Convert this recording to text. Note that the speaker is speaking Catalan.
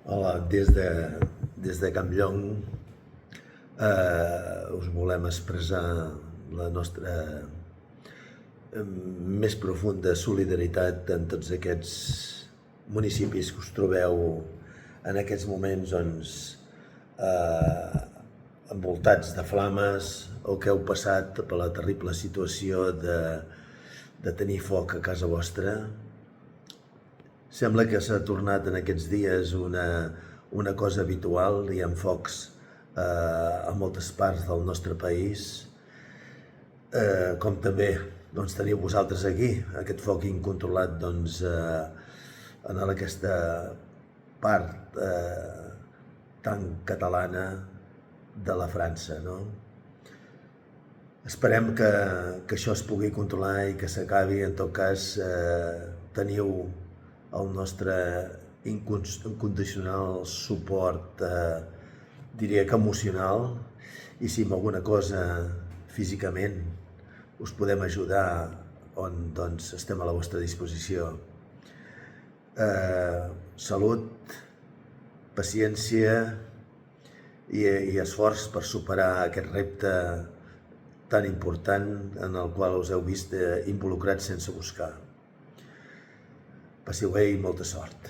Hola, des de Campllong us volem expressar la nostra més profunda solidaritat en tots aquests municipis que us trobeu en aquests moments envoltats de flames o que heu passat per la terrible situació de tenir foc a casa vostra. Sembla que s'ha tornat en aquests dies una cosa habitual. Hi ha focs a moltes parts del nostre país, com també teniu vosaltres aquí, aquest foc incontrolat en aquesta part tan catalana de la França, no? Esperem que això es pugui controlar i que s'acabi. En tot cas, teniu el nostre incondicional suport, diria que emocional, i si amb alguna cosa físicament us podem ajudar, doncs estem a la vostra disposició. Salut, paciència i esforç per superar aquest repte tan important en el qual us heu vist involucrats sense buscar. Passeu bé i molta sort.